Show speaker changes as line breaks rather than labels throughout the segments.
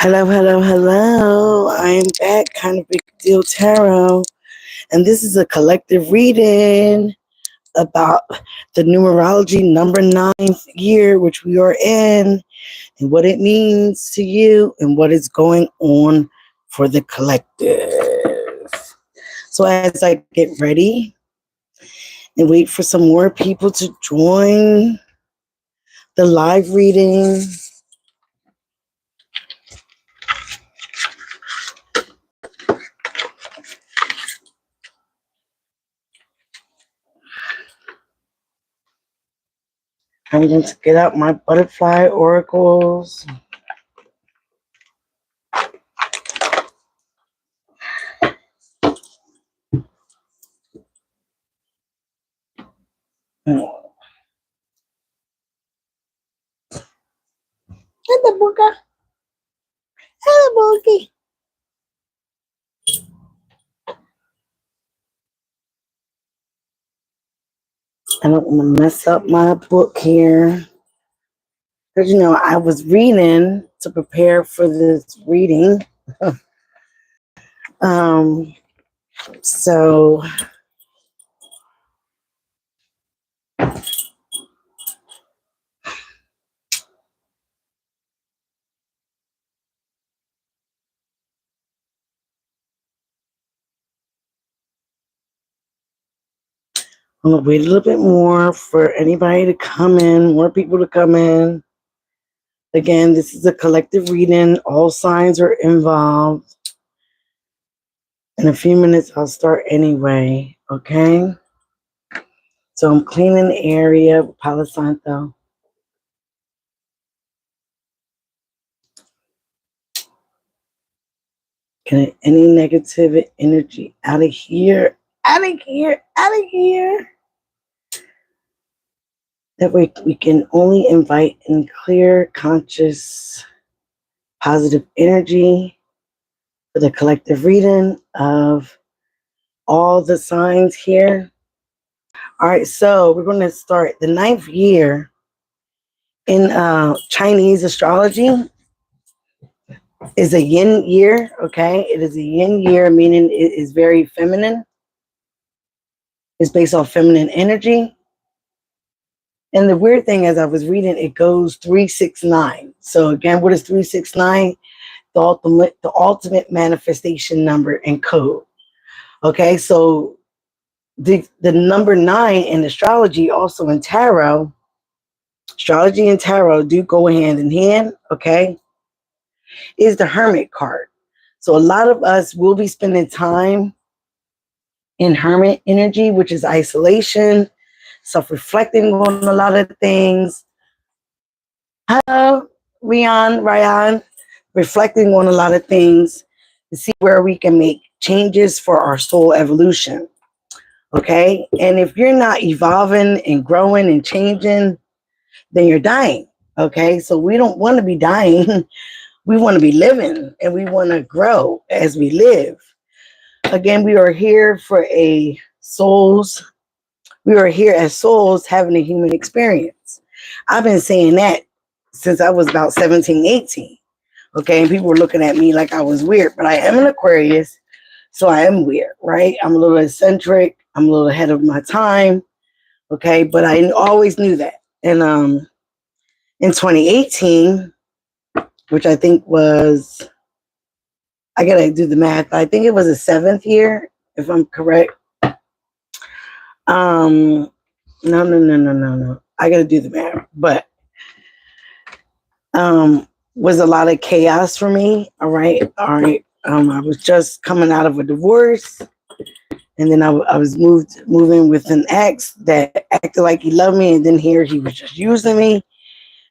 Hello, hello, hello. I am back, kind of big deal tarot, and this is a collective reading about the numerology number ninth year, which we are in, and what it means to you and what is going on for the collective. So, as I get ready and wait for some more people to join the live reading. I'm going to get out my butterfly oracles. Hello, Booka. Hello, Bookie. I don't want to mess up my book here. Because, I was reading to prepare for this reading. um, so I'm going to wait a little bit more for anybody to come in, more people to come in. Again, this is a collective reading. All signs are involved. In a few minutes, I'll start anyway, okay? So I'm cleaning the area with Palo Santo. Get any negative energy out of here, out of here, out of here. That way we can only invite in clear, conscious, positive energy for the collective reading of all the signs here. All right, so we're going to start the ninth year in Chinese astrology. Is a yin year, okay? It is a yin year, meaning it is very feminine. It's based off feminine energy. And the weird thing, as I was reading, it goes 369. So again, what is 369? The ultimate manifestation number and code. Okay, so the number 9 in astrology, also in tarot, astrology and tarot do go hand in hand, okay, is the Hermit card. So a lot of us will be spending time in Hermit energy, which is isolation, self-reflecting on a lot of things. Hello, Ryan, reflecting on a lot of things to see where we can make changes for our soul evolution. Okay, and if you're not evolving and growing and changing, then you're dying. Okay, so we don't want to be dying. We want to be living and we want to grow as we live. Again, we are here for we are here as souls having a human experience. I've been saying that since I was about 17, 18. Okay, and people were looking at me like I was weird, but I am an Aquarius, so I am weird, right? I'm a little eccentric. I'm a little ahead of my time. Okay, but I always knew that. And in 2018, which I think was, I gotta do the math. I think it was the 7th year, if I'm correct. No. I gotta do the math, but was a lot of chaos for me. All right. I was just coming out of a divorce, and then I was moving with an ex that acted like he loved me, and then here he was just using me,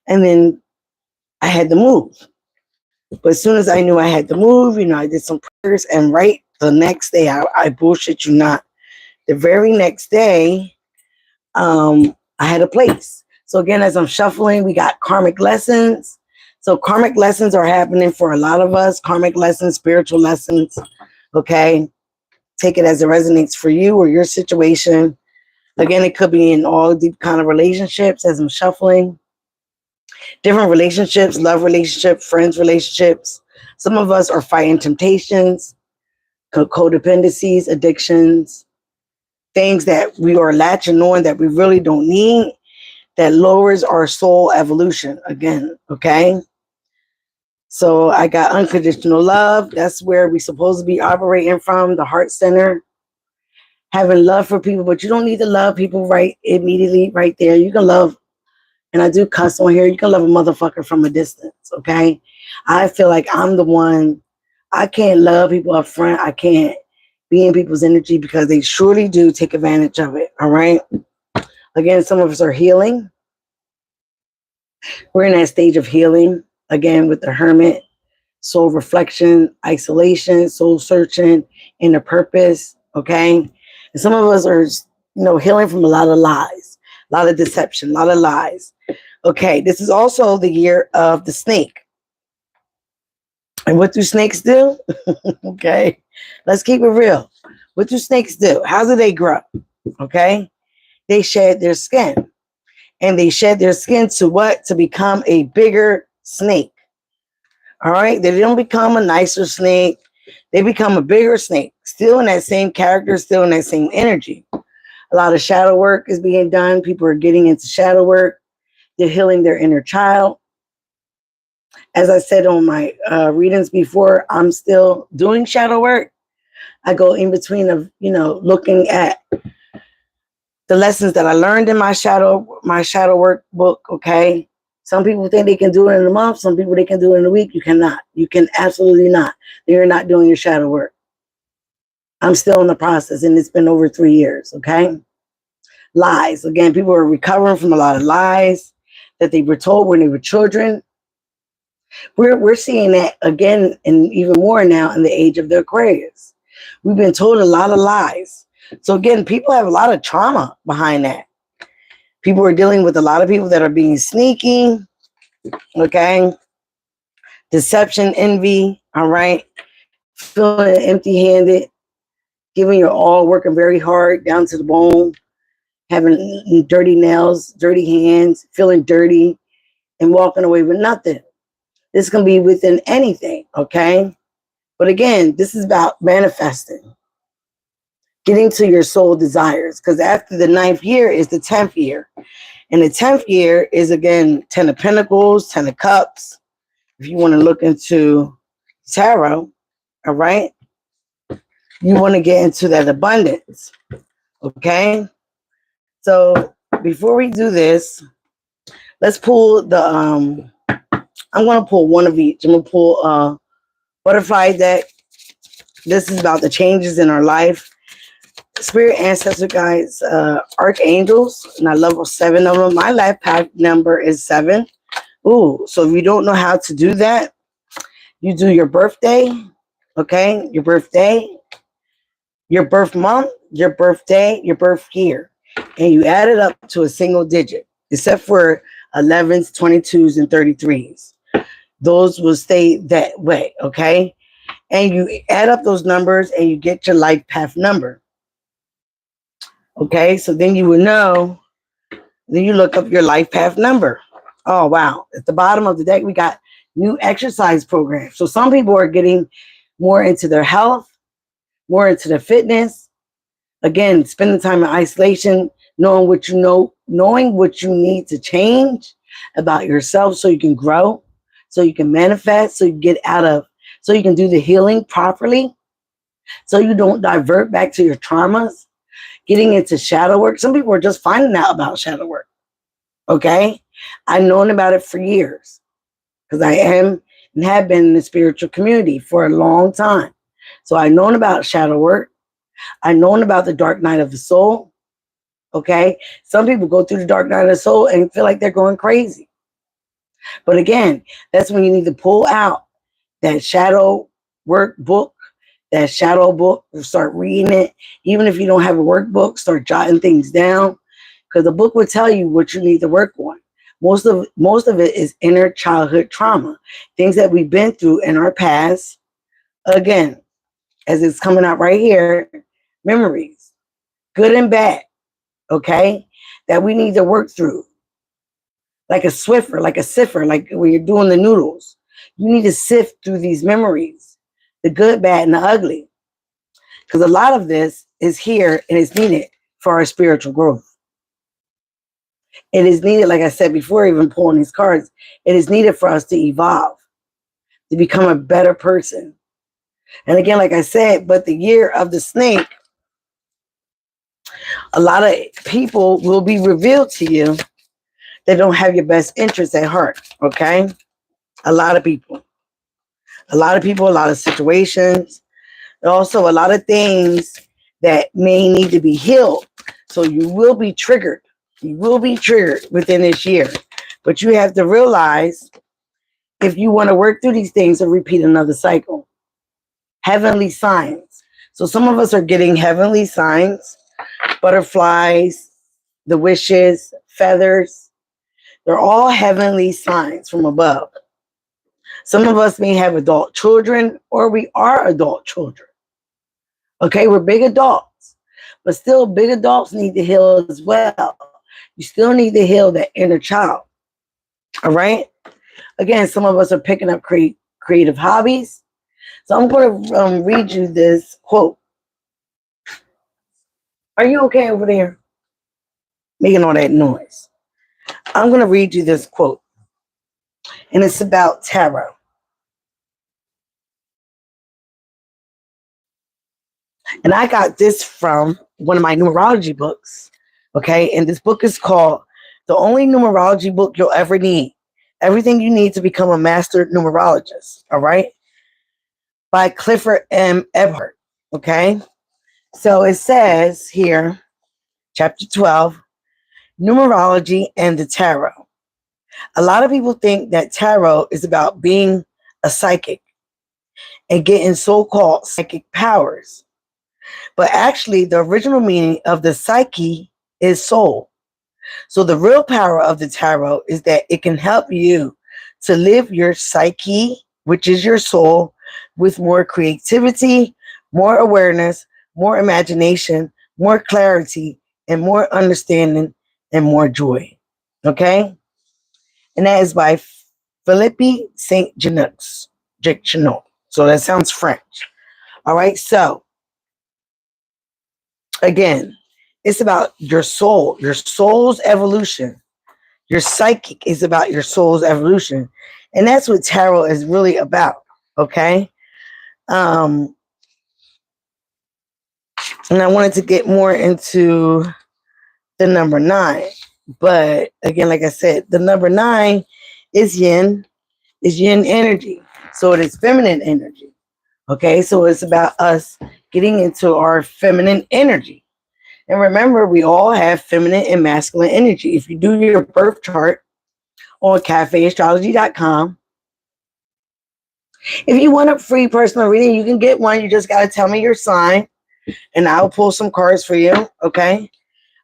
and then I had to move. But as soon as I knew I had to move, I did some prayers, and right the next day, I bullshit you not, the very next day, I had a place. So again, as I'm shuffling, we got karmic lessons. So karmic lessons are happening for a lot of us. Karmic lessons, spiritual lessons. Okay. Take it as it resonates for you or your situation. Again, it could be in all deep kind of relationships as I'm shuffling. Different relationships, love relationships, friends relationships. Some of us are fighting temptations, codependencies, addictions, things that we are latching on that we really don't need, that lowers our soul evolution again, okay? So I got unconditional love. That's where we're supposed to be operating from, the heart center. Having love for people, but you don't need to love people right immediately right there. You can love, and I do cuss on here, you can love a motherfucker from a distance, okay? I feel like I'm the one, I can't love people up front. I can't be in people's energy because they surely do take advantage of it, all right? Again, some of us are healing. We're in that stage of healing, again, with the hermit, soul reflection, isolation, soul searching, inner purpose, okay? And some of us are, healing from a lot of lies, a lot of deception, a lot of lies. Okay, this is also the year of the snake. And what do snakes do? Okay, let's keep it real. What do snakes do? How do they grow? Okay, they shed their skin. And they shed their skin to what? To become a bigger snake. All right, they don't become a nicer snake. They become a bigger snake, still in that same character, still in that same energy. A lot of shadow work is being done. People are getting into shadow work. They're healing their inner child. As I said on my readings before, I'm still doing shadow work. I go in between of, looking at the lessons that I learned in my shadow work book, okay? Some people think they can do it in a month. Some people, they can do it in a week. You cannot. You can absolutely not. You're not doing your shadow work. I'm still in the process, and it's been over 3 years, okay? Lies. Again, people are recovering from a lot of lies that they were told when they were children. We're seeing that again and even more now in the age of the Aquarius. We've been told a lot of lies. So again, people have a lot of trauma behind that. People are dealing with a lot of people that are being sneaky, okay? Deception, envy, all right? Feeling empty-handed, giving your all, working very hard down to the bone, having dirty nails, dirty hands, feeling dirty, and walking away with nothing. This can be within anything, okay? But again, this is about manifesting, getting to your soul desires, because after the 9th year is the 10th year. And the 10th year is, again, 10 of Pentacles, 10 of Cups. If you want to look into tarot, all right? You want to get into that abundance, okay? So before we do this, let's pull the, I'm going to pull one of each. I'm going to pull butterfly deck. This is about the changes in our life. Spirit ancestor guides, archangels, and I level 7 of them. My life path number is 7. Ooh, so if you don't know how to do that, you do your birthday, okay? Your birthday, your birth month, your birthday, your birth year, and you add it up to a single digit, except for 11s, 22s, and 33s. Those will stay that way, okay? And you add up those numbers and you get your life path number. Okay, so then you would know, then you look up your life path number. Oh, wow. At the bottom of the deck, we got new exercise programs. So some people are getting more into their health, more into their fitness. Again, spending time in isolation, knowing what you know, knowing what you need to change about yourself so you can grow, so you can manifest, so you get out of, so you can do the healing properly, so you don't divert back to your traumas. Getting into shadow work. Some people are just finding out about shadow work. Okay? I've known about it for years because I am and have been in the spiritual community for a long time. So I've known about shadow work. I've known about the dark night of the soul. Okay? Some people go through the dark night of the soul and feel like they're going crazy. But again, that's when you need to pull out that shadow work book, that shadow book, start reading it. Even if you don't have a workbook, start jotting things down, because the book will tell you what you need to work on. Most of it is inner childhood trauma, things that we've been through in our past. Again, as it's coming out right here, memories, good and bad, okay, that we need to work through. Like a Swiffer, like a siffer, like when you're doing the noodles. You need to sift through these memories, the good, bad, and the ugly. Because a lot of this is here and it's needed for our spiritual growth. It is needed, like I said before, even pulling these cards, it is needed for us to evolve, to become a better person. And again, like I said, but the year of the snake, a lot of people will be revealed to you that don't have your best interests at heart, okay? A lot of people. A lot of people, a lot of situations, and also a lot of things that may need to be healed. So you will be triggered. You will be triggered within this year. But you have to realize if you want to work through these things and repeat another cycle. Heavenly signs. So some of us are getting heavenly signs, butterflies, the wishes, feathers. They're all heavenly signs from above. Some of us may have adult children, or we are adult children. Okay, we're big adults, but still big adults need to heal as well. You still need to heal that inner child. All right. Again, some of us are picking up creative hobbies. So I'm going to read you this quote. Are you okay over there making all that noise? I'm going to read you this quote, and it's about tarot. And I got this from one of my numerology books. Okay. And this book is called The Only Numerology Book You'll Ever Need. Everything you need to become a master numerologist. All right. By Clifford M. Ebhart. Okay. So it says here, chapter 12, numerology and the tarot. A lot of people think that tarot is about being a psychic and getting so-called psychic powers. But actually, the original meaning of the psyche is soul. So the real power of the tarot is that it can help you to live your psyche, which is your soul, with more creativity, more awareness, more imagination, more clarity, and more understanding and more joy. Okay? And that is by Philippe Saint Genaux. So that sounds French. All right. So again, it's about your soul, your soul's evolution. Your psychic is about your soul's evolution. And that's what tarot is really about. Okay. And I wanted to get more into the number 9. But again, like I said, the number 9 is yin energy. So it is feminine energy. Okay. So it's about us getting into our feminine energy. And remember, we all have feminine and masculine energy. If you do your birth chart on cafeastrology.com, if you want a free personal reading, you can get one. You just got to tell me your sign, and I'll pull some cards for you. Okay.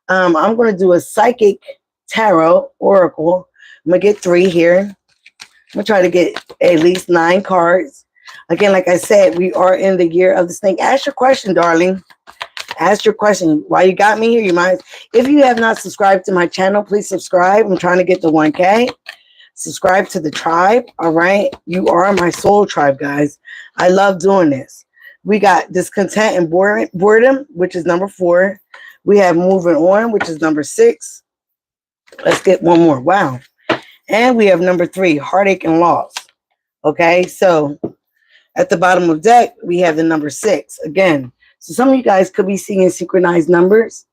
I'm going to do a psychic tarot oracle. I'm going to get 3 here. I'm going to try to get at least 9 cards. Again, like I said, we are in the year of the snake. Ask your question, darling. Ask your question. While you got me here, you might. If you have not subscribed to my channel, please subscribe. I'm trying to get to 1K. Subscribe to the tribe. All right. You are my soul tribe, guys. I love doing this. We got discontent and boredom, which is number 4. We have moving on, which is number 6. Let's get one more. Wow. And we have number 3, heartache and loss. Okay. So at the bottom of deck, we have the number 6 again. So some of you guys could be seeing synchronized numbers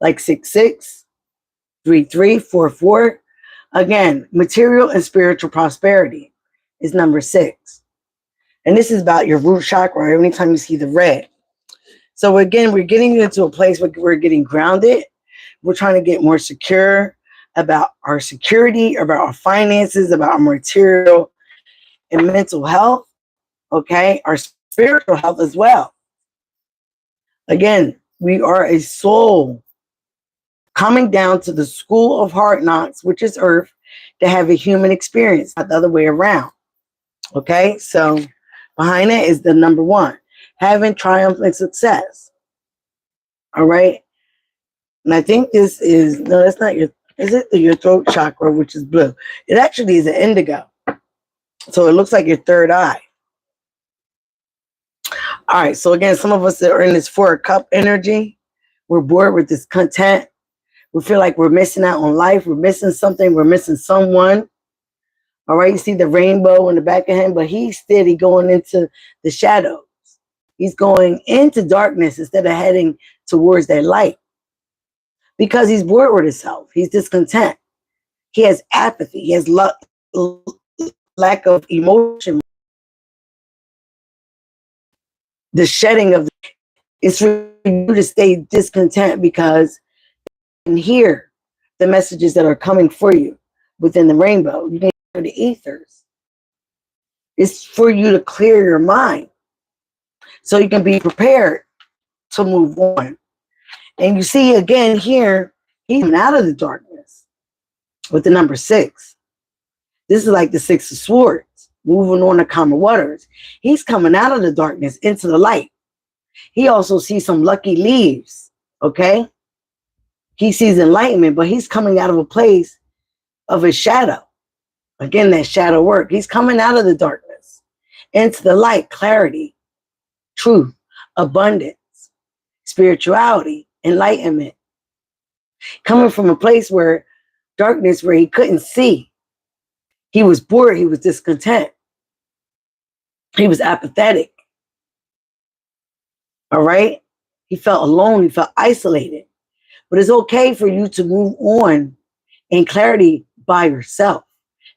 like 66, 33, 44. Again, material and spiritual prosperity is number 6. And this is about your root chakra anytime you see the red. So again, we're getting into a place where we're getting grounded. We're trying to get more secure about our security, about our finances, about our material and mental health. Okay, our spiritual health as well. Again, we are a soul coming down to the school of hard knocks, which is Earth, to have a human experience, not the other way around. Okay, so behind that is the number 1, having triumph and success. All right, and I think this is, no, that's not your, is it your throat chakra, which is blue? It actually is an indigo. So it looks like your third eye. All right. So again, some of us that are in this 4 cup energy, we're bored with discontent. We feel like we're missing out on life. We're missing something. We're missing someone. All right. You see the rainbow in the back of him, but he's steady going into the shadows. He's going into darkness instead of heading towards that light because he's bored with himself. He's discontent. He has apathy. He has lack of emotion. The shedding of it's for you to stay discontent because you can hear the messages that are coming for you within the rainbow. You can hear the ethers. It's for you to clear your mind so you can be prepared to move on. And you see again here, he's coming out of the darkness with the number 6. This is like the 6 of Swords, moving on to calmer waters. He's coming out of the darkness into the light. He also sees some lucky leaves, okay? He sees enlightenment, but he's coming out of a place of his shadow. Again, that shadow work. He's coming out of the darkness into the light, clarity, truth, abundance, spirituality, enlightenment. Coming from a place where darkness, where he couldn't see. He was bored. He was discontent. He was apathetic. All right? He felt alone. He felt isolated. But it's okay for you to move on in clarity by yourself.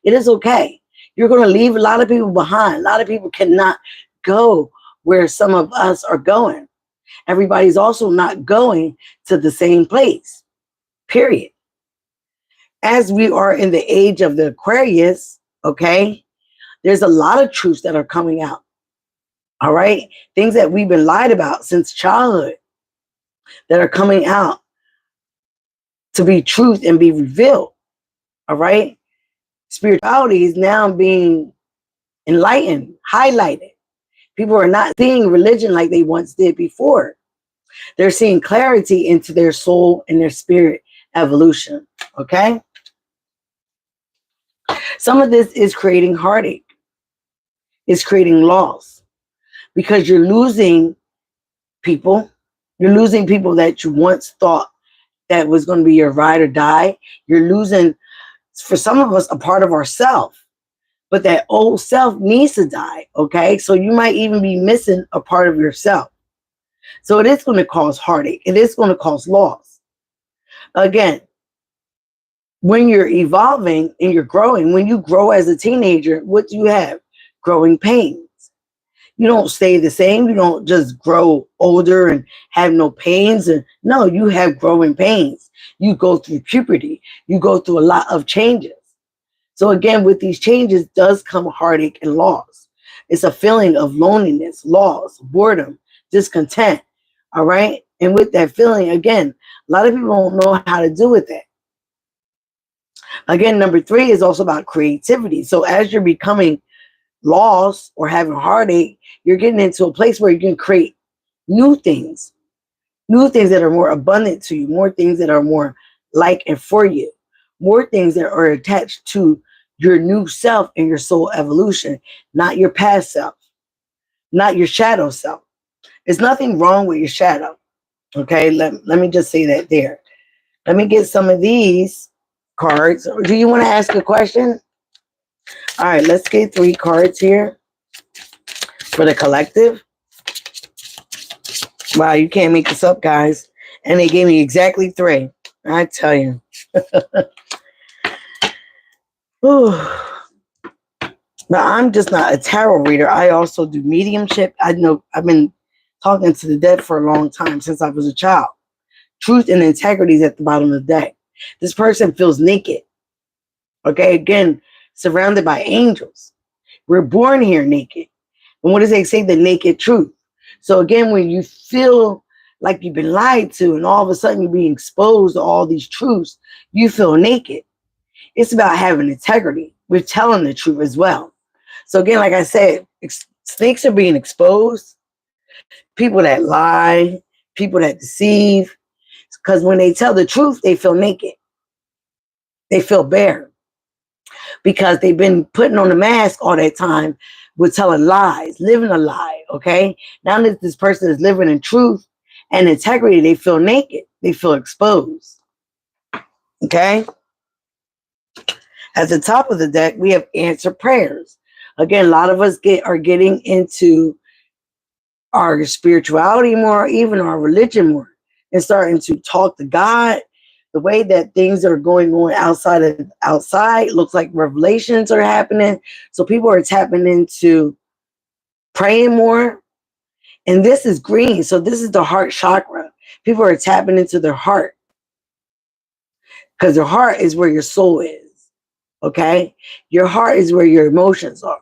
It is okay. You're going to leave a lot of people behind. A lot of people cannot go where some of us are going. Everybody's also not going to the same place, period. As we are in the age of the Aquarius, okay, there's a lot of truths that are coming out. All right. Things that we've been lied about since childhood that are coming out to be truth and be revealed. All right. Spirituality is now being enlightened, highlighted. People are not seeing religion like they once did before. They're seeing clarity into their soul and their spirit evolution. Okay. Some of this is creating heartache. It's creating loss because you're losing people. You're losing people that you once thought that was going to be your ride or die. You're losing, for some of us, a part of ourself. But that old self needs to die, okay? So you might even be missing a part of yourself. So it is going to cause heartache. It is going to cause loss. Again, when you're evolving and you're growing, when you grow as a teenager, what do you have? Growing pains. You don't stay the same. You don't just grow older and have no pains. No, you have growing pains. You go through puberty. You go through a lot of changes. So again, with these changes does come heartache and loss. It's a feeling of loneliness, loss, boredom, discontent. All right. And with that feeling, again, a lot of people don't know how to do with that. Again, number 3 is also about creativity. So as you're becoming lost or having heartache, you're getting into a place where you can create new things that are more abundant to you, more things that are more like and for you, more things that are attached to your new self and your soul evolution, not your past self, not your shadow self. There's nothing wrong with your shadow. Okay, let me just say that there. Let me get some of these cards. Do you want to ask a question? All right, let's get 3 cards here for the collective. Wow, you can't make this up, guys. And they gave me exactly 3. I tell you. But I'm just not a tarot reader. I also do mediumship. I know I've been talking to the dead for a long time, since I was a child. Truth and integrity is at the bottom of the deck. This person feels naked. Okay, again, surrounded by angels. We're born here naked. And what does they say? The naked truth. So again, when you feel like you've been lied to and all of a sudden you're being exposed to all these truths, you feel naked. It's about having integrity. We're telling the truth as well. So again, like I said, snakes are being exposed. People that lie, people that deceive. Because when they tell the truth, they feel naked. They feel bare. because they've been putting on a mask all that time with telling lies, living a lie, okay? Now that this person is living in truth and integrity, they feel naked. They feel exposed, okay? At the top of the deck, we have answered prayers. Again, a lot of us are getting into our spirituality more, even our religion more, and starting to talk to God. The way that things are going on outside looks like revelations are happening. So people are tapping into praying more. And this is green. So this is the heart chakra. People are tapping into their heart because their heart is where your soul is. Okay? Your heart is where your emotions are.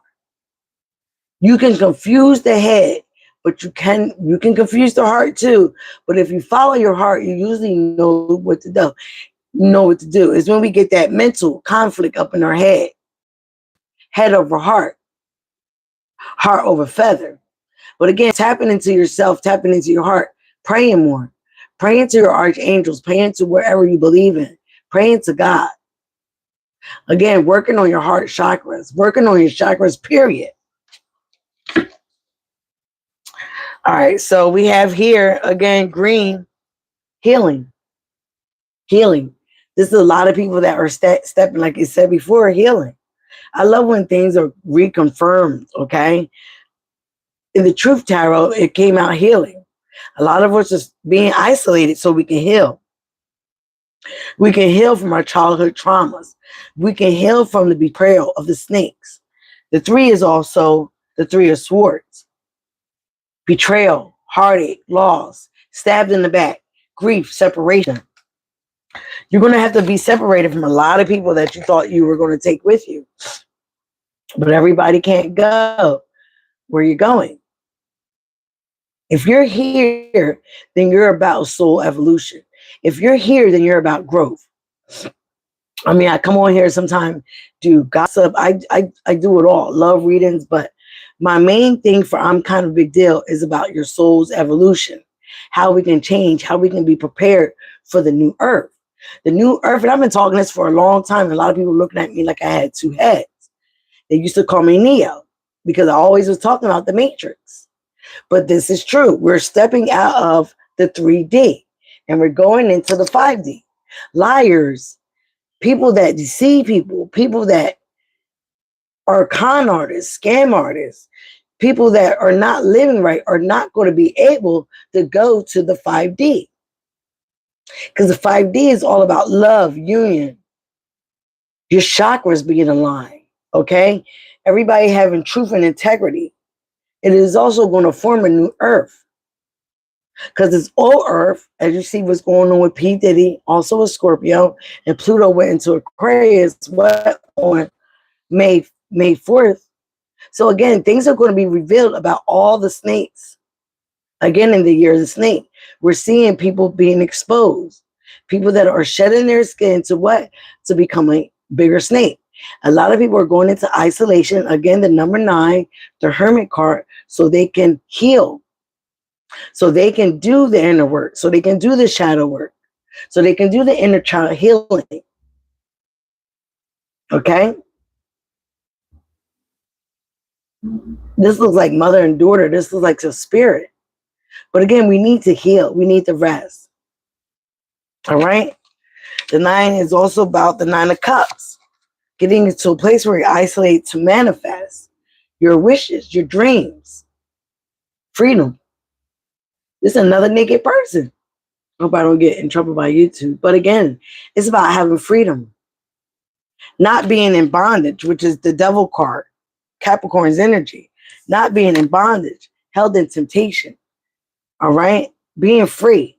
You can confuse the head, but you can confuse the heart too. But if you follow your heart, you usually know what to do. Know what to do. It's when we get that mental conflict up in our head over heart over feather. But again, tapping into yourself, tapping into your heart, praying more, praying to your archangels, praying to wherever you believe in, praying to God. Again, working on your heart chakras, working on your chakras, period. All right, so we have here, again, green, healing. Healing. This is a lot of people that are stepping, like I said before, healing. I love when things are reconfirmed, okay? In the Truth Tarot, it came out healing. A lot of us is being isolated so we can heal. We can heal from our childhood traumas. We can heal from the betrayal of the snakes. The 3 is also the 3 of swords. Betrayal, heartache, loss, stabbed in the back, grief, separation. You're going to have to be separated from a lot of people that you thought you were going to take with you. But everybody can't go where you're going. If you're here, then you're about soul evolution. If you're here, then you're about growth. I mean, I come on here sometimes, do gossip. I do it all. Love readings, but my main thing for I'm Kind of a Big Deal is about your soul's evolution. How we can change, how we can be prepared for the new earth. The new earth, and I've been talking this for a long time, and a lot of people looking at me like I had 2 heads. They used to call me Neo because I always was talking about the Matrix. But this is true. We're stepping out of the 3D and we're going into the 5D. Liars, people that deceive people, people that are con artists, scam artists, people that are not living right are not going to be able to go to the 5D. Because the 5D is all about love, union, your chakras being aligned, okay? Everybody having truth and integrity. It is also going to form a new earth. Because it's old earth, as you see what's going on with P. Diddy, also a Scorpio, and Pluto went into Aquarius on May 4th. So again, things are going to be revealed about all the snakes. Again, in the year of the snake, we're seeing people being exposed. People that are shedding their skin to what? To become a bigger snake. A lot of people are going into isolation. Again, the number 9, the Hermit card, so they can heal. So they can do the inner work. So they can do the shadow work. So they can do the inner child healing. Okay? This looks like mother and daughter. This looks like a spirit. But again, we need to heal. We need to rest. All right? The 9 is also about the 9 of Cups. Getting into a place where you isolate to manifest your wishes, your dreams, freedom. This is another naked person. I hope I don't get in trouble by YouTube. But again, it's about having freedom. Not being in bondage, which is the devil card, Capricorn's energy. Not being in bondage, held in temptation. All right? Being free.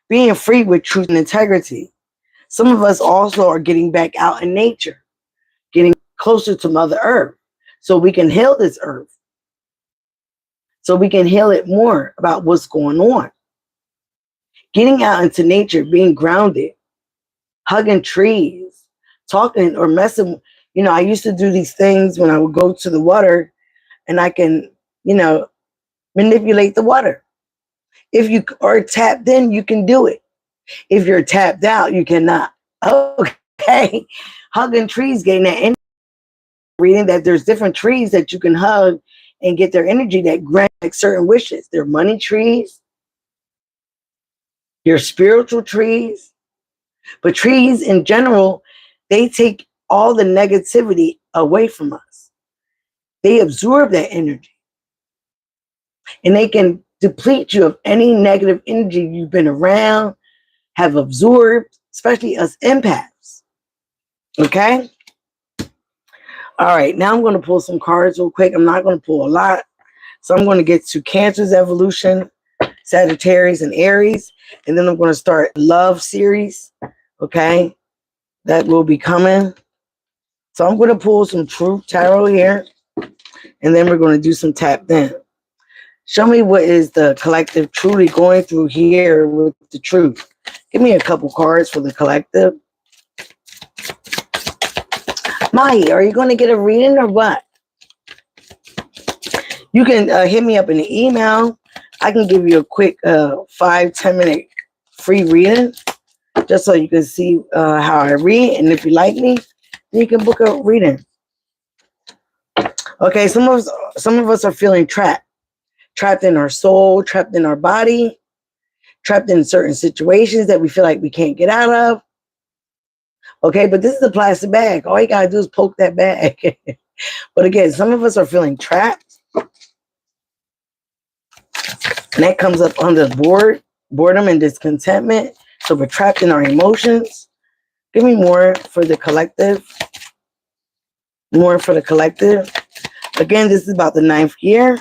Being free with truth and integrity. Some of us also are getting back out in nature, getting closer to Mother Earth so we can heal this earth. So we can heal it more about what's going on. Getting out into nature, being grounded, hugging trees, talking or messing. You know, I used to do these things when I would go to the water and I can, manipulate the water. If you are tapped in, you can do it. If you're tapped out, you cannot. Okay. Hugging trees, getting that energy. reading that there's different trees that you can hug and get their energy that grant like certain wishes. They're money trees, your spiritual trees, but trees in general, they take all the negativity away from us. They absorb that energy and they can deplete you of any negative energy you've been around, have absorbed, especially us empaths. Okay? All right, now I'm going to pull some cards real quick. I'm not going to pull a lot. So I'm going to get to Cancer's evolution, Sagittarius, and Aries. And then I'm going to start love series. Okay? That will be coming. So I'm going to pull some Truth Tarot here. And then we're going to do some tap in. Show me what is the collective truly going through here with the truth. Give me a couple cards for the collective. Mahi, are you going to get a reading or what? You can hit me up in the email. I can give you a quick 5-10 minute free reading just so you can see how I read. And if you like me, then you can book a reading. Okay, some of us are feeling trapped. Trapped in our soul, trapped in our body, trapped in certain situations that we feel like we can't get out of. Okay, but this is a plastic bag. All you gotta do is poke that bag. But again, some of us are feeling trapped. And that comes up under boredom and discontentment. So we're trapped in our emotions. Give me more for the collective. More for the collective. Again, this is about the 9th year.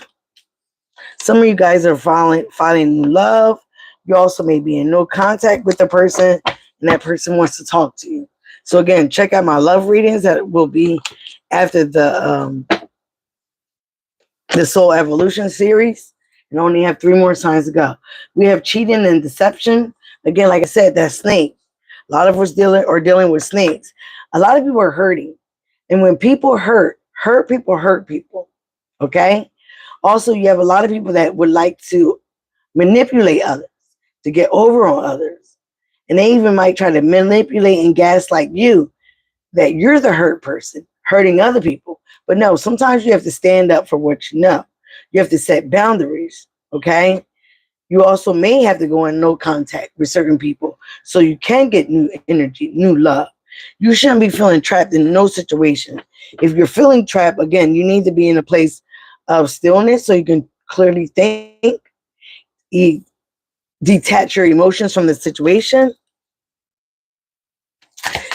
Some of you guys are finding love. You also may be in no contact with the person, and that person wants to talk to you. So again, check out my love readings that will be after the Soul Evolution series. And I only have 3 more signs to go. We have cheating and deception. Again, like I said, that snake. A lot of us dealing with snakes. A lot of people are hurting. And when people hurt people hurt people. Okay? Also, you have a lot of people that would like to manipulate others, to get over on others. And they even might try to manipulate and gaslight you that you're the hurt person, hurting other people. But no, sometimes you have to stand up for what you know. You have to set boundaries, okay? You also may have to go in no contact with certain people so you can get new energy, new love. You shouldn't be feeling trapped in no situation. If you're feeling trapped, again, you need to be in a place of stillness so you can clearly think, detach your emotions from the situation.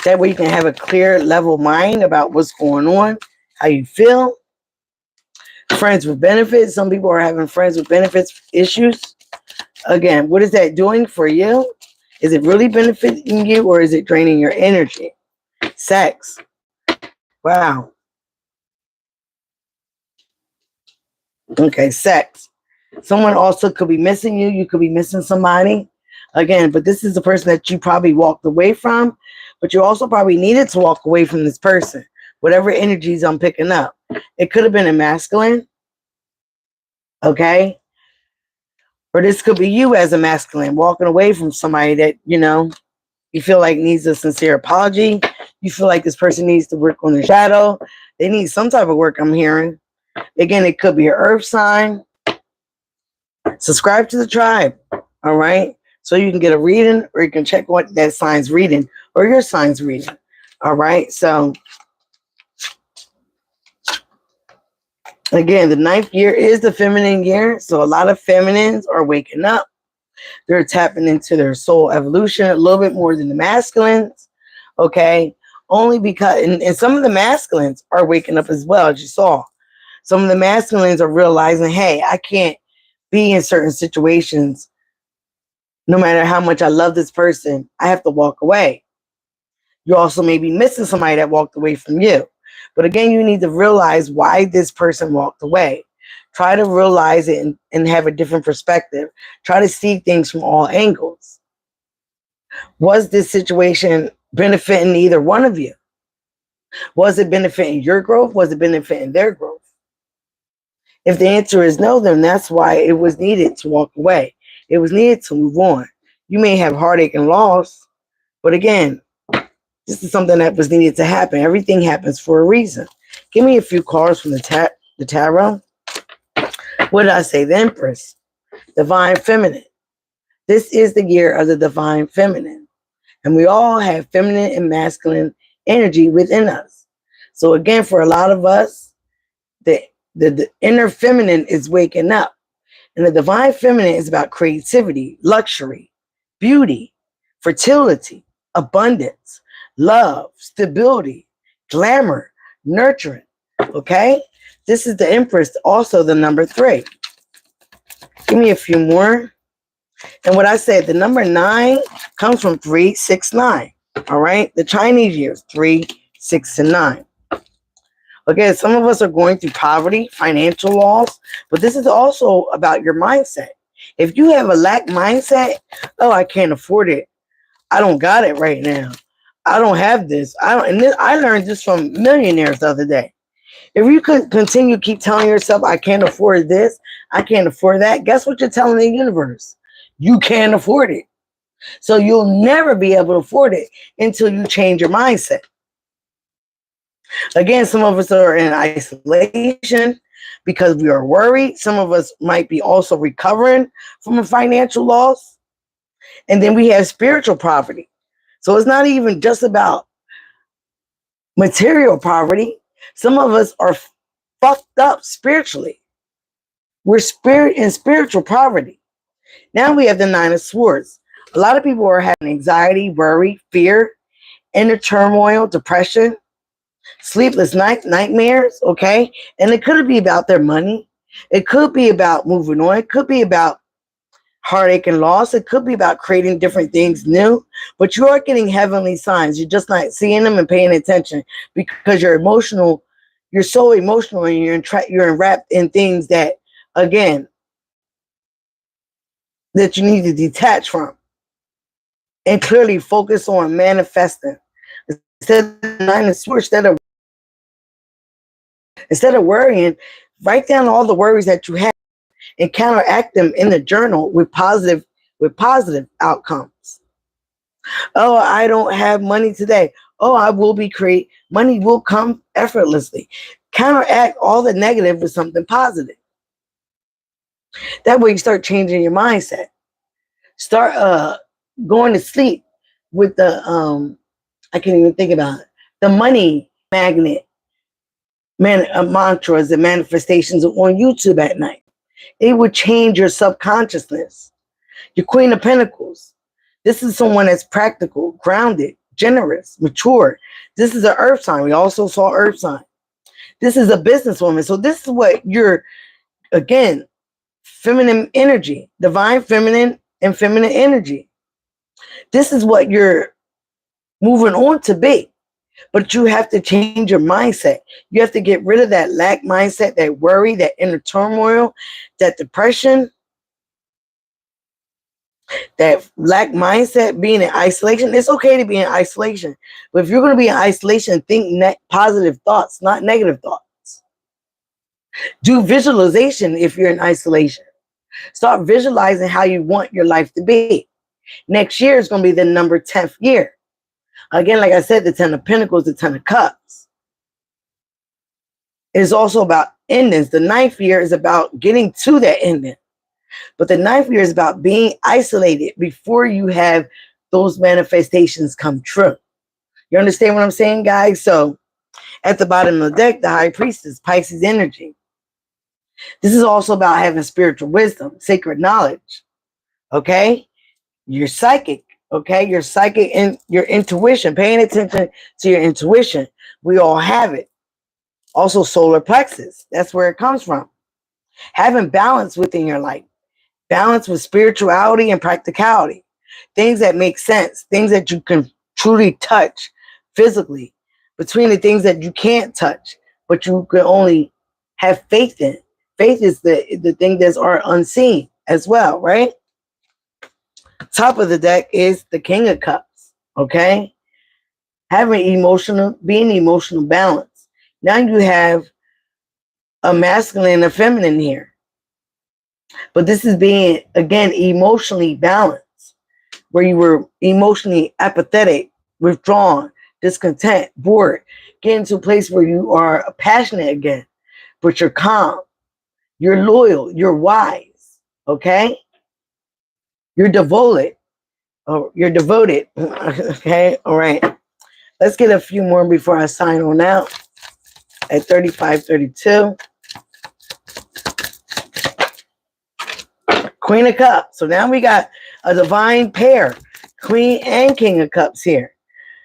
That way you can have a clear, level mind about what's going on, how you feel. Friends with benefits. Some people are having friends with benefits issues. Again, what is that doing for you? Is it really benefiting you or is it draining your energy? Sex. Wow. Okay, sex. Someone also could be missing you. You could be missing somebody. Again, but this is the person that you probably walked away from, but you also probably needed to walk away from this person. Whatever energies I'm picking up. It could have been a masculine. Okay? Or this could be you as a masculine, walking away from somebody that, you feel like needs a sincere apology. You feel like this person needs to work on their shadow. They need some type of work, I'm hearing. Again, it could be an earth sign. Subscribe to the tribe, all right? So you can get a reading or you can check what that sign's reading or your sign's reading, all right? So, again, the 9th year is the feminine year. So a lot of feminines are waking up. They're tapping into their soul evolution a little bit more than the masculines, okay? Only because, and some of the masculines are waking up as well, as you saw. Some of the masculines are realizing, hey, I can't be in certain situations. No matter how much I love this person, I have to walk away. You also may be missing somebody that walked away from you. But again, you need to realize why this person walked away. Try to realize it and have a different perspective. Try to see things from all angles. Was this situation benefiting either one of you? Was it benefiting your growth? Was it benefiting their growth? If the answer is no, then that's why it was needed to walk away. It was needed to move on. You may have heartache and loss, but again, this is something that was needed to happen. Everything happens for a reason. Give me a few cards from the tarot. What did I say? The Empress, Divine Feminine. This is the year of the Divine Feminine. And we all have feminine and masculine energy within us. So again, for a lot of us, the inner feminine is waking up. And the Divine Feminine is about creativity, luxury, beauty, fertility, abundance, love, stability, glamour, nurturing. Okay? This is the Empress, also the number 3. Give me a few more. And what I said, the number 9 comes from 3, 6, 9. All right? The Chinese years, 3, 6, and 9. Okay, some of us are going through poverty, financial loss, but this is also about your mindset. If you have a lack mindset, oh, I can't afford it. I don't got it right now. I don't have this. I learned this from millionaires the other day. If you could continue keep telling yourself, I can't afford this, I can't afford that, guess what you're telling the universe? You can't afford it. So you'll never be able to afford it until you change your mindset. Again, some of us are in isolation because we are worried. Some of us might be also recovering from a financial loss. And then we have spiritual poverty. So it's not even just about material poverty. Some of us are fucked up spiritually. We're in spiritual poverty. Now we have the 9 of Swords. A lot of people are having anxiety, worry, fear, inner turmoil, depression, sleepless nightmares, okay? And it could be about their money. It could be about moving on. It could be about heartache and loss. It could be about creating different things new. But you are getting heavenly signs. You're just not seeing them and paying attention because you're emotional. You're so emotional and you're enwrapped in things that, again, that you need to detach from and clearly focus on manifesting. Instead of 9 of Swords, instead of worrying, write down all the worries that you have and counteract them in the journal with positive outcomes. Oh, I don't have money today. Oh, I will be money will come effortlessly. Counteract all the negative with something positive. That way you start changing your mindset. Start going to sleep with the I can't even think about it. The money magnet mantras and manifestations on YouTube at night. It would change your subconsciousness. Your Queen of Pentacles. This is someone that's practical, grounded, generous, mature. This is an earth sign. We also saw earth sign. This is a businesswoman. So this is what you're, again, feminine energy, divine feminine and feminine energy. This is what you're moving on to be. But you have to change your mindset. You have to get rid of that lack mindset, that worry, that inner turmoil, that depression, that lack mindset, being in isolation. It's okay to be in isolation. But if you're going to be in isolation, think positive thoughts, not negative thoughts. Do visualization if you're in isolation. Start visualizing how you want your life to be. Next year is going to be the number 10th year. Again, like I said, the 10 of Pentacles, the 10 of Cups. It's also about endings. The 9th year is about getting to that ending. But the 9th year is about being isolated before you have those manifestations come true. You understand what I'm saying, guys? So at the bottom of the deck, the High Priestess, Pisces energy. This is also about having spiritual wisdom, sacred knowledge. Okay? You're psychic. Okay? Your psychic and your intuition, paying attention to your intuition. We all have it. Also solar plexus. That's where it comes from. Having balance within your life. Balance with spirituality and practicality. Things that make sense. Things that you can truly touch physically. Between the things that you can't touch, but you can only have faith in. Faith is the thing that's unseen as well, right? Top of the deck is the King of Cups. Okay? Being emotional balance. Now you have a masculine and a feminine here. But this is being, again, emotionally balanced, where you were emotionally apathetic, withdrawn, discontent, bored. Get into a place where you are passionate again, but you're calm, you're loyal, you're wise, okay? You're devoted. Oh, you're devoted. Okay, all right. Let's get a few more before I sign on out at 35:32. Queen of Cups. So now we got a divine pair, Queen and King of Cups here.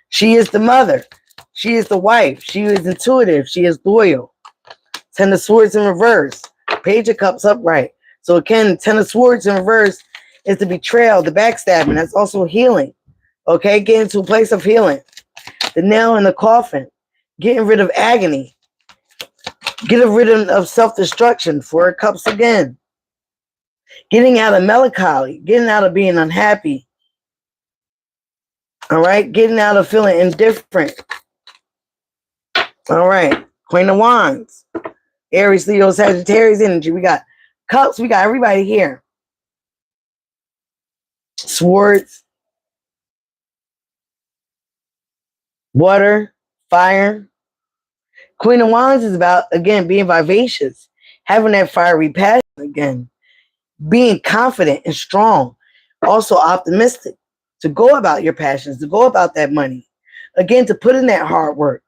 She is the mother. She is the wife. She is intuitive. She is loyal. Ten of Swords in reverse. Page of Cups upright. So again, Ten of Swords in reverse is the betrayal, the backstabbing. That's also healing. Okay, get into a place of healing. The nail in the coffin. Getting rid of agony. Getting rid of self-destruction. Four of Cups again. Getting out of melancholy. Getting out of being unhappy. All right, getting out of feeling indifferent. All right, Queen of Wands. Aries, Leo, Sagittarius energy. We got Cups. We got everybody here. Swords. Water. Fire. Queen of Wands is about, again, being vivacious. Having that fiery passion again. Being confident and strong. Also optimistic. To go about your passions. To go about that money. Again, to put in that hard work.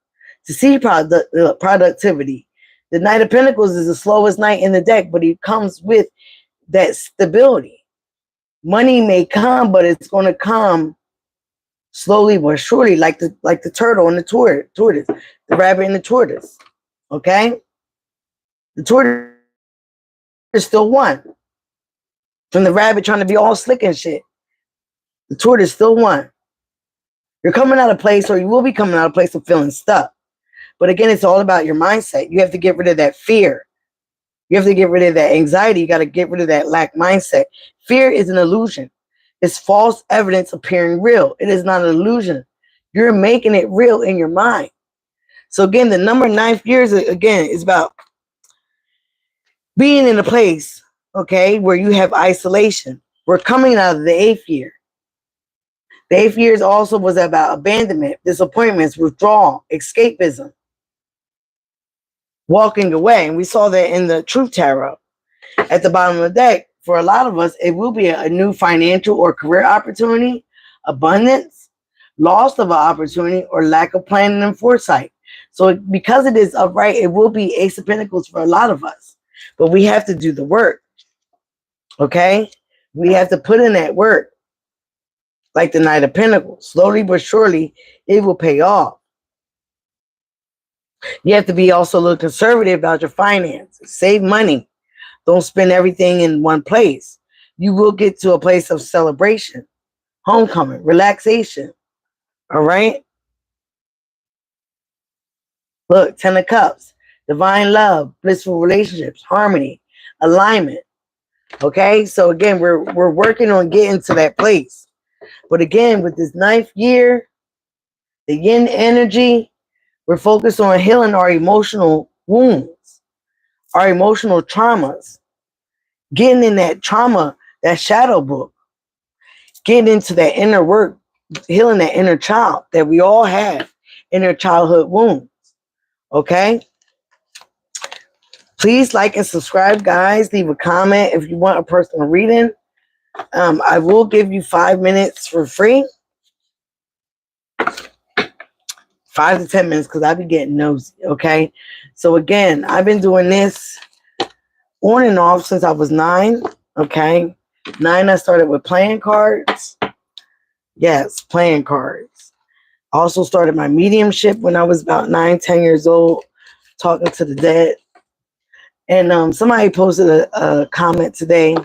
To see productivity. The Knight of Pentacles is the slowest knight in the deck, but he comes with that stability. Money may come, but it's going to come slowly but surely, like the turtle and the tortoise, the rabbit and the tortoise. Okay, the tortoise still won from the rabbit trying to be all slick and shit. The tortoise still won. You're coming out of place, or you will be coming out of place of feeling stuck. But again, it's all about your mindset. You have to get rid of that fear. You have to get rid of that anxiety. You got to get rid of that lack mindset. Fear is an illusion. It's false evidence appearing real. It is not an illusion. You're making it real in your mind. So again, the number 9th year is, again, is about being in a place, okay, where you have isolation. We're coming out of the 8th year. The 8th year also was about abandonment, disappointments, withdrawal, escapism, walking away. And we saw that in the Truth Tarot. At the bottom of the deck, for a lot of us, it will be a new financial or career opportunity, abundance, loss of an opportunity, or lack of planning and foresight. So because it is upright, it will be Ace of Pentacles for a lot of us. But we have to do the work. Okay? We have to put in that work. Like the Knight of Pentacles. Slowly but surely, it will pay off. You have to be also a little conservative about your finances. Save money. Don't spend everything in one place. You will get to a place of celebration, homecoming, relaxation. All right? Look, 10 of Cups, divine love, blissful relationships, harmony, alignment. Okay? So again, we're working on getting to that place. But again, with this 9th year, the yin energy, we're focused on healing our emotional wounds, our emotional traumas. Getting in that trauma, that shadow book, getting into that inner work, healing that inner child that we all have, inner childhood wounds. Okay? Please like and subscribe, guys. Leave a comment if you want a personal reading. I will give you 5 minutes for free. 5 to 10 minutes because I be getting nosy. Okay? So again, I've been doing this on and off since I was 9. Okay? 9, I started with playing cards. Yes, playing cards. I also started my mediumship when I was about 9, 10 years old, talking to the dead. And somebody posted a comment today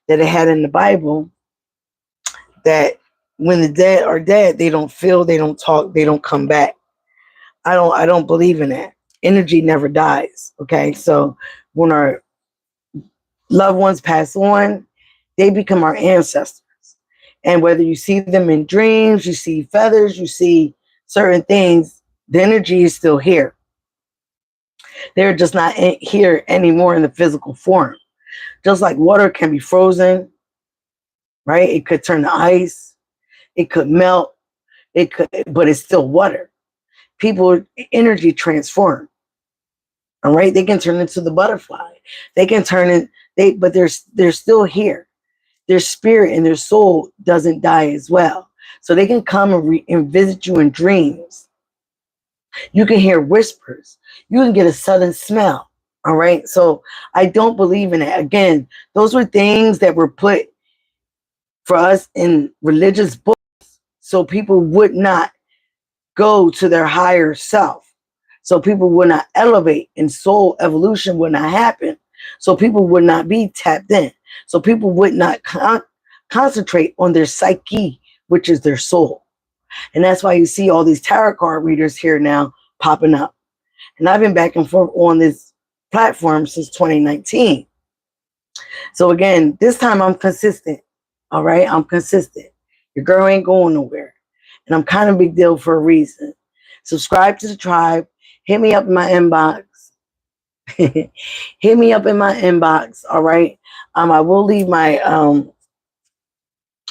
that it had in the Bible that when the dead are dead, they don't feel, they don't talk, they don't come back. I don't believe in that. Energy never dies. Okay, so when our loved ones pass on, they become our ancestors. And whether you see them in dreams, you see feathers, you see certain things, the energy is still here. They're just not here anymore in the physical form. Just like water can be frozen, right? It could turn to ice. It could melt. It could, but it's still water. people energy transform. All right, they can turn into the butterfly. They can turn in but they're still here. Their spirit and their soul doesn't die as well. So they can come and visit you in dreams. You can hear whispers. You can get a sudden smell. All right. So I don't believe in it. Again, those were things that were put for us in religious books so people would not go to their higher self. So people would not elevate and soul evolution would not happen. So people would not be tapped in. So people would not concentrate on their psyche, which is their soul. And that's why you see all these tarot card readers here now popping up. And I've been back and forth on this platform since 2019. So again, this time I'm consistent. All right, I'm consistent. Your girl ain't going nowhere. And I'm kind of a big deal for a reason. Subscribe to the tribe. Hit me up in my inbox. Hit me up in my inbox. All right. I will leave my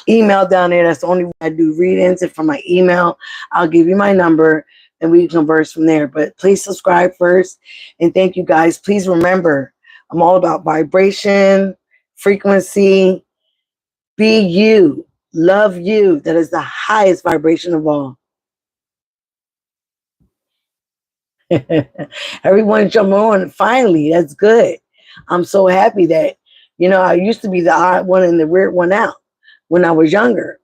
email down there. That's the only way I do readings. If from my email, I'll give you my number and we can converse from there. But please subscribe first. And thank you guys. Please remember, I'm all about vibration, frequency. Be you. Love you. That is the highest vibration of all. Everyone jump on. Finally, that's good. I'm so happy that, I used to be the odd one and the weird one out when I was younger,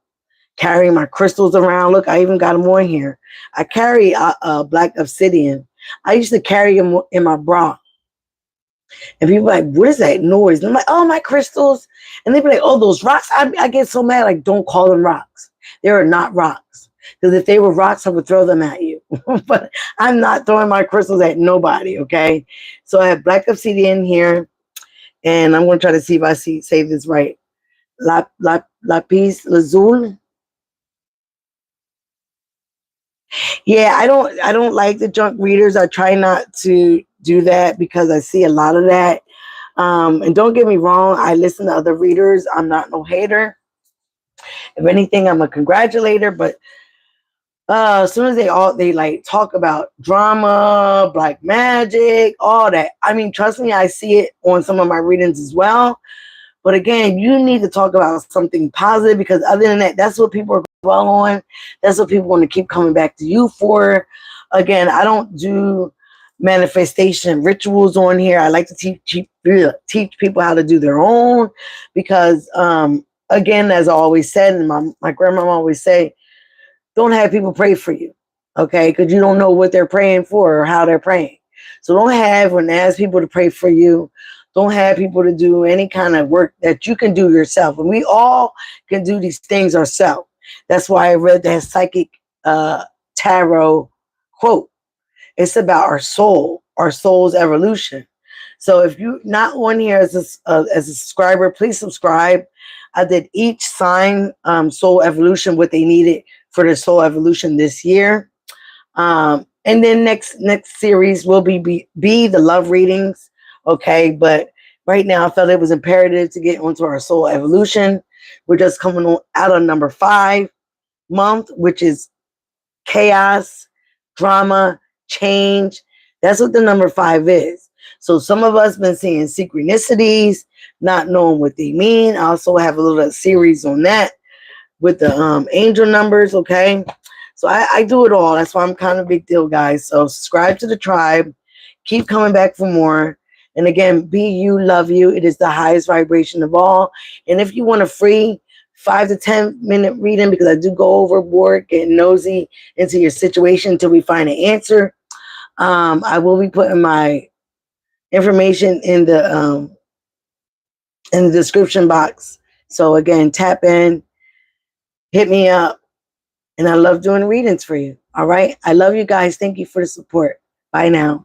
carrying my crystals around. Look, I even got them on here. I carry a black obsidian. I used to carry them in my bra. And people are like, what is that noise? And I'm like, oh, my crystals. And they'd be like, oh, those rocks. I get so mad. Like, don't call them rocks. They are not rocks. Because if they were rocks, I would throw them at you. But I'm not throwing my crystals at nobody, okay? So I have black obsidian here. And I'm going to try to see if I say this right. Lapis lazuli. Yeah, I don't like the junk readers. I try not to do that because I see a lot of that. And don't get me wrong, I listen to other readers. I'm not no hater. If anything, I'm a congratulator. But as soon as they like talk about drama, black magic, all that. I mean, trust me, I see it on some of my readings as well. But again, you need to talk about something positive because other than that, that's what people are dwell on. That's what people want to keep coming back to you for. Again, I don't do manifestation rituals on here. I like to teach people how to do their own because, again, as I always said, and my grandma always say, don't have people pray for you, okay? Because you don't know what they're praying for or how they're praying. So don't ask people to pray for you. Don't have people to do any kind of work that you can do yourself. And we all can do these things ourselves. That's why I read that psychic tarot quote. It's about our soul's evolution. So if you're not on here as a subscriber, please subscribe. I did each sign soul evolution, what they needed for their soul evolution this year. And then next series will be the love readings. Okay, but right now I felt it was imperative to get onto our soul evolution. We're just coming out of number 5 month, which is chaos, drama, change. That's what the number 5 is. So some of us been seeing synchronicities, not knowing what they mean. I also have a little series on that with the angel numbers. Okay, so I do it all. That's why I'm kind of a big deal, guys. So subscribe to the tribe. Keep coming back for more. And again, be you, love you. It is the highest vibration of all. And if you want a free 5 to 10 minute reading, because I do go overboard, getting nosy into your situation until we find an answer, I will be putting my information in the description box. So again, tap in, hit me up, and I love doing readings for you. All right. I love you guys. Thank you for the support. Bye now.